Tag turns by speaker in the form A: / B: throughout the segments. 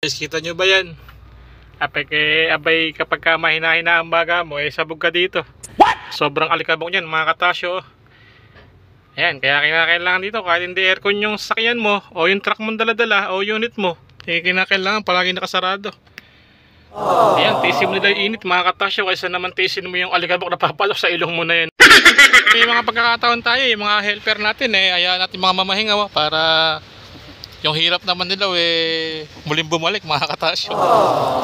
A: Guys, kita nyo ba yan? Abay kapag ka mahina-hina ang baga mo, sabog ka dito. What? Sobrang alikabok niyan mga katasyo. Ayan, kaya kinakailangan dito kahit hindi aircon yung sasakyan mo o yung truck mong daladala o unit mo, kinakailangan palagi nakasarado. Ayan, tiisin mo nila yung init mga katasyo kaysa naman tiisin mo yung alikabok na papalok sa ilong mo na yan. May mga pagkakataon tayo, yung mga helper natin ayaw natin mga mamahinga para yung hirap naman nila muling bumalik mga katasyo.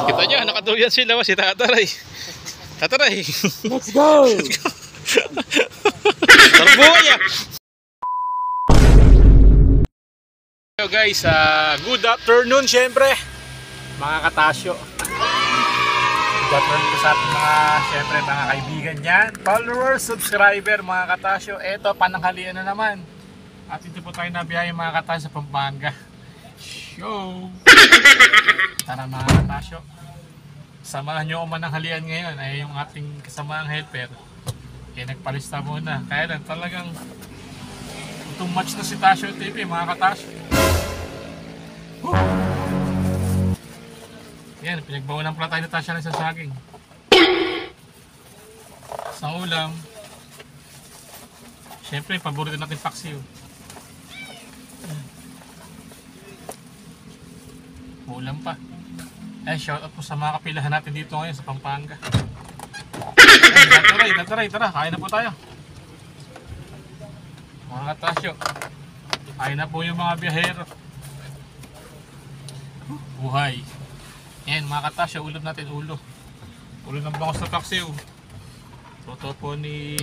A: Kita nyo, nakaduyan sila si Tataray. Tataray.
B: Let's go!
A: Tarbuhay ah! Hello guys, good afternoon syempre mga katasyo. Good afternoon po sa ating mga kaibigan dyan, followers, subscriber mga katasyo. Eto, pananghalian na naman. At ito po tayo nabiyahe mga katasyo sa Pampanga. Show! Tara mga katasyo, samahan nyo man ang halian ngayon ay yung ating kasamaang helper. Nagpalista muna. Kaya lang talagang too much na si Tasyo TV mga katasyo. Yan, pinagbawalan pala tayo na Tasyo ng isang saging. Sa ulam, syempre paborito natin paksiw. Ulam pa. Shoutout po sa mga kapilahan natin dito ngayon sa Pampanga. Tara, kain na po tayo. Mga katasyo, kain na po yung mga biyahero. Buhay. Yan mga katasyo, ulam natin ulo. Ulo ng bangos na paksiw. Toto po ni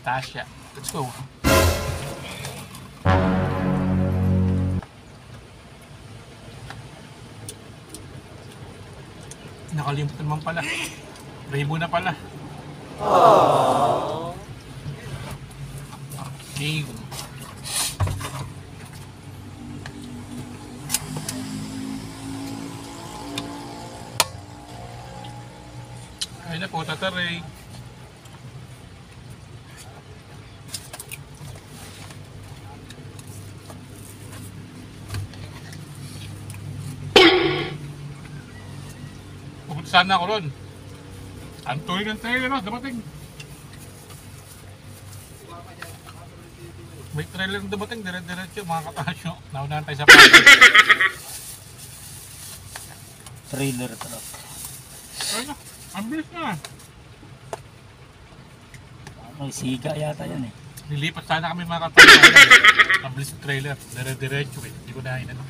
A: Tasya. Let's go. Nakalimutan naman pala. Rainbow na pala. Aww. Okay. Ayun na po, Tataray. Sana ako ron. Ang tuloy ng trailer, no? Dumating. May trailer na dumating, dire-diretso mga katasyo. Naunahan tayo sa pati.
B: Trailer truck.
A: Ayun na, ang bilis na.
B: May siga yata yan eh.
A: Nilipat sana kami mga katasyo. Ang bilis ng trailer, dire-diretso eh. Hindi ko nahin ano.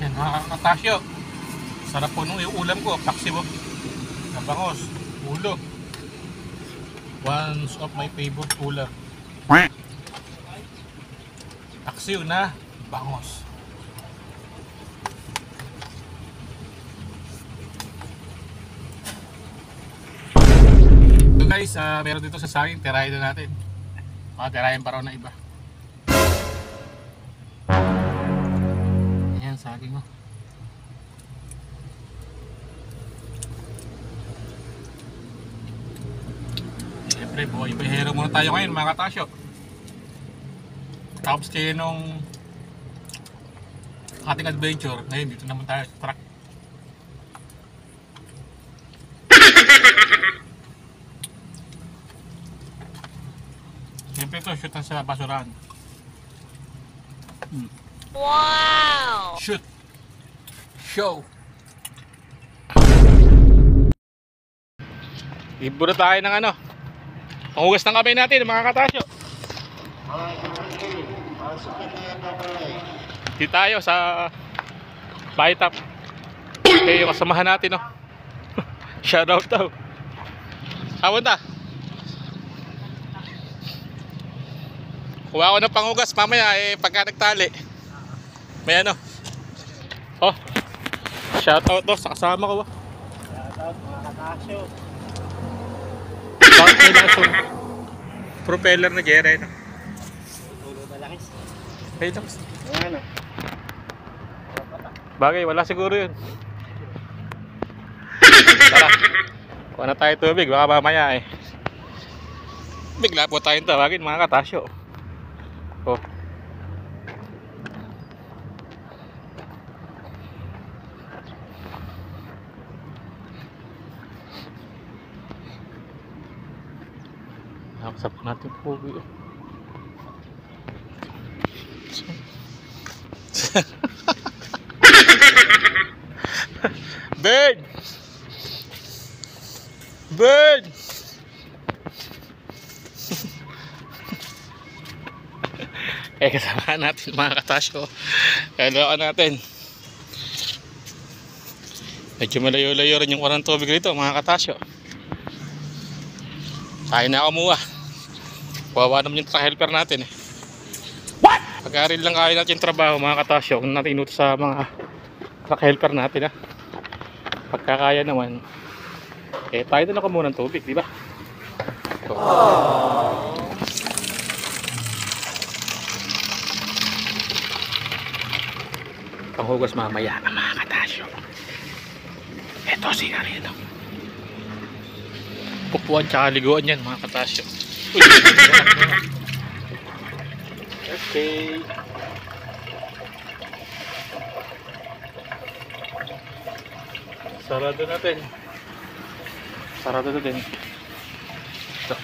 A: Yan mga katasyo, sarap po nung yung ulam ko, paksiw, nabangos, ulo. One of my favorite ulam. Paksiw na bangos. So guys, meron dito sa saging, tirahin na natin. Tirahin pa raw na iba. Saging mo. Siyempre, buhay-buhero muna tayo ngayon mga katasyo. Tapos kayo nung ating adventure, ngayon dito naman tayo sa truck. Siyempre ito, shoot sa basurahan.
C: Wow!
A: Shoot! Show! Ibo na tayo ng ano, panghugas ng kamay natin mga katasyo. Dito tayo sa Baytap. Okay, yung kasamahan natin no. Shoutout daw. Punta. Kuha ko ng panghugas mamaya pagka nagtali. May ano. Oh. Shoutout to sa kasama ko.
B: Shoutout mga katasyo.
A: Bakit may lakas propeller na Jerry no?
B: Tulo na langis.
A: Hey, langis.
B: Ano?
A: Bagay, wala siguro yun. Tara. Kuha na tayo tubig, baka mamaya Bigla po tayong tawagin mga katasyo. Oh. Nakasap natin po. Bird! Bird! Kasama natin mga katasyo. Kailangan natin. Medyo malayo-layo rin yung warang tubig rito mga katasyo. Tayo na kumuha. Wawa naman yung truck helper natin eh. What? Pag-aaral lang kaya natin yung trabaho mga katasyo. Kung natin inuto sa mga truck helper natin ha. Pagkakaya naman tayo na lang muna ng tubig, di ba? Panghugas mamaya ang mga katasyo. Eto sigarilyo. Pupuan tsaka liguan yan mga katasyo. Okay. Sarado natin. Sarado natin. Ito.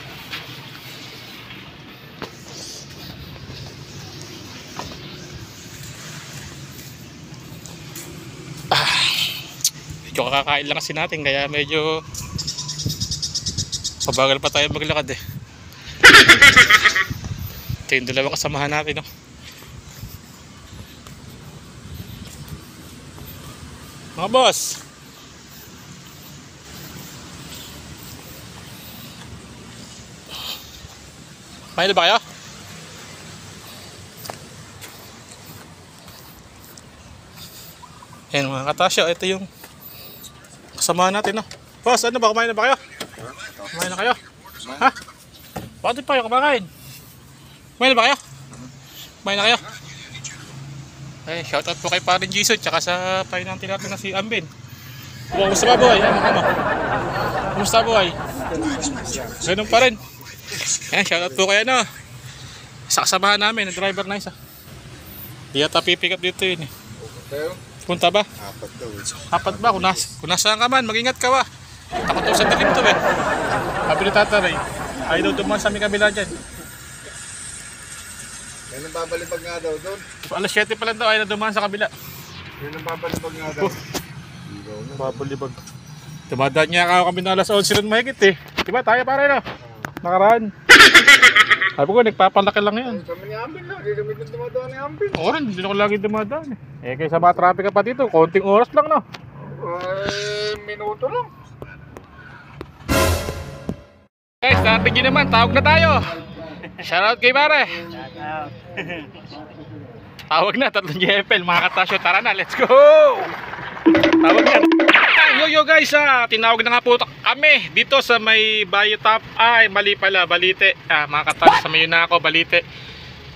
A: Medyo kakakain lang kasi natin kaya medyo pabagal pa tayo maglakad eh. Ito yung dalawang kasamahan natin, no? Mga boss, may na ba kayo? Ayan mga katasyo, ito yung kasamahan natin, no? Boss, ano ba? Kumain na ba kayo? Kumain na kayo? Ha? Bakit pa kayo kumakain? Kumain na ba kayo? Kumain na kayo? Eh, shoutout po kay Parin Jason tsaka sa painantin natin na si Ambin. Kumusta ba buhay? Ano? Kumusta buhay? Ganun pa rin. Ayan, shoutout po kay ano, sa kasamahan namin, ang driver na isa. Di yata pipick up dito yun eh. Punta ba?
D: Apat daw.
A: Apat ba? Kung nasaan ka man, mag-ingat ka ba? Takot daw sa dilim to eh. Sabi ni Tataray, ayaw daw dumaan sa aming kabila dyan.
D: Yan ang babalibag nga daw doon.
A: Alas 7 pa lang daw, ayaw na dumaan sa kabila.
D: Yan ang babalibag nga daw.
A: Babalibag. Dumadaan niya ako kami na alas 11 rin mahigit eh. Diba tayo pare no? Nakaraan. Sabi ko, nagpapalaki lang yan.
D: Kami ni Ambin lang, hindi kami din dumadaan ni Ambin.
A: Oo rin, hindi ako lagi dumadaan eh. Kaysa mga traffic ka pa dito, konting oras lang no?
D: Minuto lang.
A: Guys, strategy naman, tawag na tayo. Shoutout kay pare. Tawag na, 3 GFL, mga katasyo, tara na, let's go! Tawag na. Yo guys, tinawag na nga po kami dito sa may Bayotop. Ay, mali pala, Balite. Mga katasyo, sa may Yunako, Balite.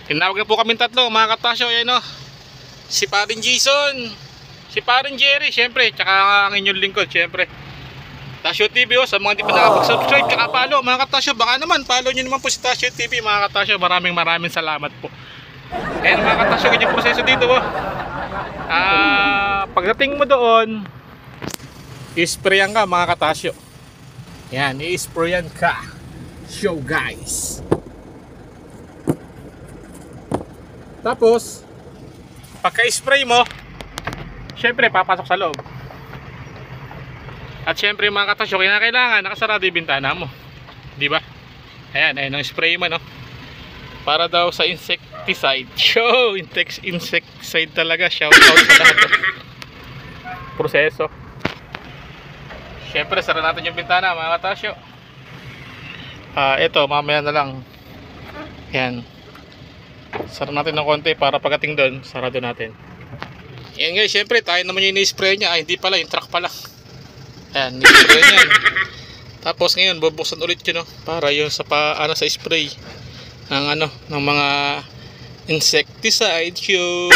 A: Tinawag na po kami 3, mga katasyo, yan o. Si Parin Jason, si Parin Jerry, syempre, tsaka ang inyong lingkod, syempre. Tasyo TV sa mga hindi pa nakapag-subscribe tsaka follow mga katasyo, baka naman follow nyo naman po si Tasyo TV mga katasyo, maraming salamat po. Ayan mga katasyo, ganyan proseso dito pagdating mo doon, i-sprayan ka mga katasyo. Yan, i-sprayan ka. Show guys. Tapos pagka-spray mo, syempre papasok sa loob. At syempre mga katasyo, kailangan nakasarado yung bintana mo, di ba? Ayan ang spray mo, no? Para daw sa insecticide. Show, insecticide talaga. Shout out sa lahat proseso. Syempre sara natin yung bintana mga katasyo. Ito mamaya na lang. Ayan, sara natin ng konti para pagdating doon sarado natin. Ayan guys, syempre tayo naman yung ini-spray nya. Hindi pala, yung truck pala. Ayan, ni-spray niyan. Tapos ngayon bubuksan ulit yun, no? Para yun sa sa spray ng ng mga insecticide show.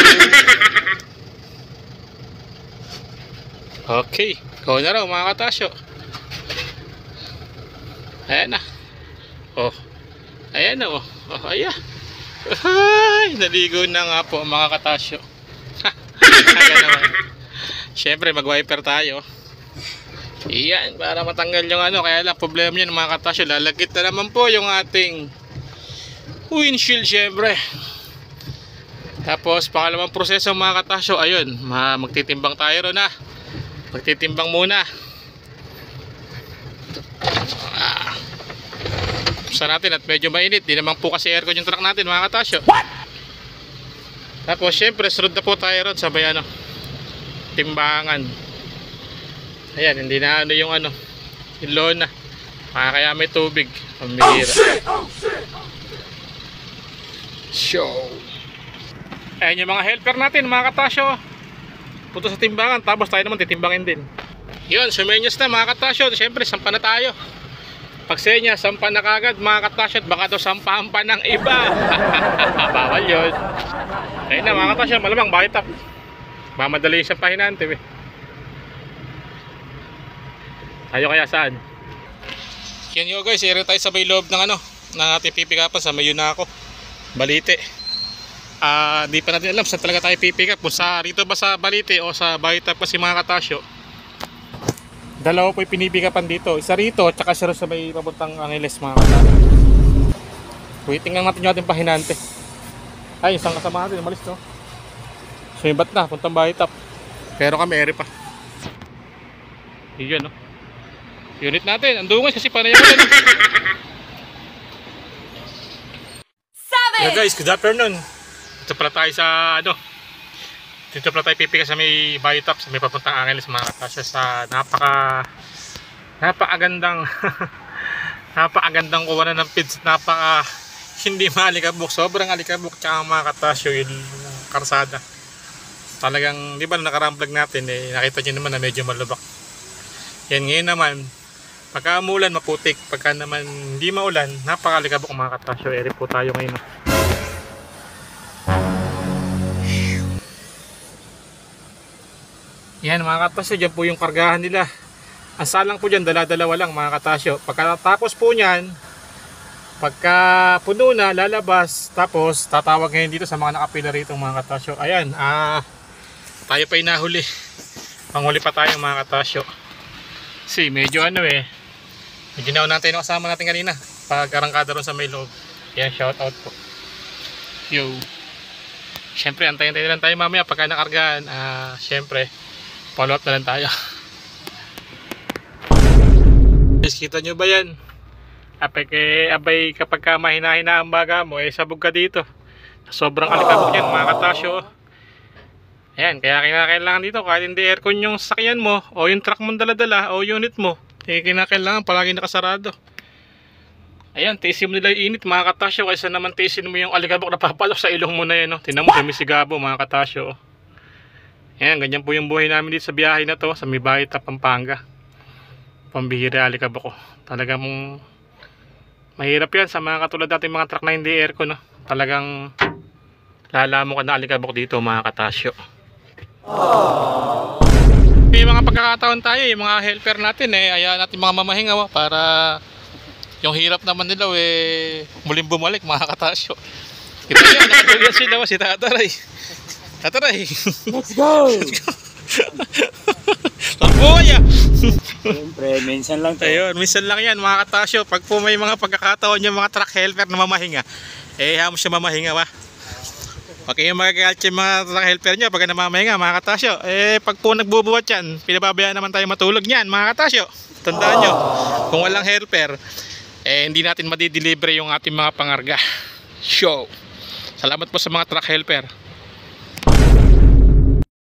A: Okay, go na raw mga katasyo. Ayan na. Ayan o. Oh, ayan. Ay, naligo na nga po mga katasyo. Aga naman. Siyempre mag-wiper tayo. Iyan, para matanggal yung ano. Kaya lang problema niyan mga katasyo, lalagkit na naman po yung ating windshield siyempre. Tapos pangalawang proseso mga katasyo, ayun, magtitimbang tayo ron ha. Magtitimbang muna. Buksan natin at medyo mainit. Di naman po kasi aircon yung truck natin mga katasyo. Tapos syempre sunod na po tayo ron sa may ano, timbangan. Ayan, hindi na ano yung ano, yung lona. Kaya may tubig. Pambihira. Show. Ayan yung mga helper natin mga katasyo. Punta sa timbangan, tapos tayo naman titimbangin din. Yun, sumenyos na mga katasyo. Siyempre, sampa na tayo. Pag senya, sampa na kagad mga katasyo. At baka daw sampahan pa ng iba. Bawal yun. Ayun na mga katasyo, malamang bakit up. Mamadali yung sampahin natin. Tayo kaya saan? Yan yun guys, area tayo sa may loob ng ano, ng ating pipikapan sa may Yunako, Balite. Di pa natin alam saan talaga tayo pipick up, kung sa rito ba sa Balite o sa Baytap kasi mga katasyo. Dalawa po yung pinipikapan dito, isa rito at saka isa sa may papuntang Angeles mga katasyo. Waiting lang natin yung ating pahinante. Ay, isang kasama natin umalis no. So yung bat na, puntang Baytap. Pero kami ere pa. Yun no. Unit natin, andungan kasi panayaw na. Yeah guys, good afternoon. Dito pala tayo sa ano, dito pala tayo pipika sa may Baytap, sa may papuntang Angeles mga katasyo, sa napakagandang napakagandang kuwanan ng feeds, hindi maalikabok, sobrang alikabok, tsaka mga katasyo yung karsada. Talagang, di ba nakarang vlog natin nakita nyo naman na medyo malubak. Yan ngayon naman, pagka umulan maputik, pagka naman hindi maulan, napakalikabok mga katasyo. Ere po tayo ngayon. Yan mga katasyo, dyan po yung kargahan nila. Ang salang po dyan, dala-dalawa lang mga katasyo. Pagkatapos po nyan, pagka puno na, lalabas. Tapos tatawag ngayon dito sa mga nakapila rito mga katasyo. Ayan, tayo pa inahuli. Panghuli pa tayo mga katasyo. Kasi medyo ano medyo nauna tayo kasama natin kanina. Pag-arangkada ron sa may loob. Yan, shout out po. Yo. Siyempre, antayin-tayin lang tayo mamaya pagka nakargaan. Siyempre, follow up na lang tayo. Guys, kita nyo ba yan? Abay kapag mahina-hina ang baga mo, sabog ka dito. Sobrang alikabok yan mga katasyo. Ayan, kaya kinakailangan dito kahit hindi aircon yung sakyan mo o yung truck mong daladala o unit mo, kinakailangan palagi nakasarado. Ayan, tiisin mo nila yung init mga katasyo, kaysa naman tiisin mo yung alikabok na papalok sa ilong mo na yan. Tingnan mo, sumisigabo mga katasyo. Ayan, ganyan po yung buhay namin dito sa biyahe na to, sa may Baytap, Pampanga. Pambihira alikabok ko. Talagang mahirap yan sa mga katulad natin mga truck na hindi aircon. Talagang lalamo ka na alikabok dito mga katasyo. May mga pagkakataon tayo, yung mga helper natin ayaw natin mga mamahinga para yung hirap naman nila muling bumalik mga katasyo. Kita yan, nakatuloy sila si Tataray. Tataray.
B: Let's go!
A: Pagbuhay
B: Siyempre, minsan lang to.
A: Ayun, minsan lang yan mga katasyo. Pag po may mga pagkakataon yung mga truck helper na mamahinga, hamo siya mamahinga ba? Pag kayong magagalit yung mga truck helper nyo pag namamahinga mga katasyo, pag po nagbubuhat yan, pinababayaan naman tayo matulog nyan mga katasyo. Tandaan nyo, kung walang helper, hindi natin madideliver yung ating mga pangarga. Show! Salamat po sa mga truck helper.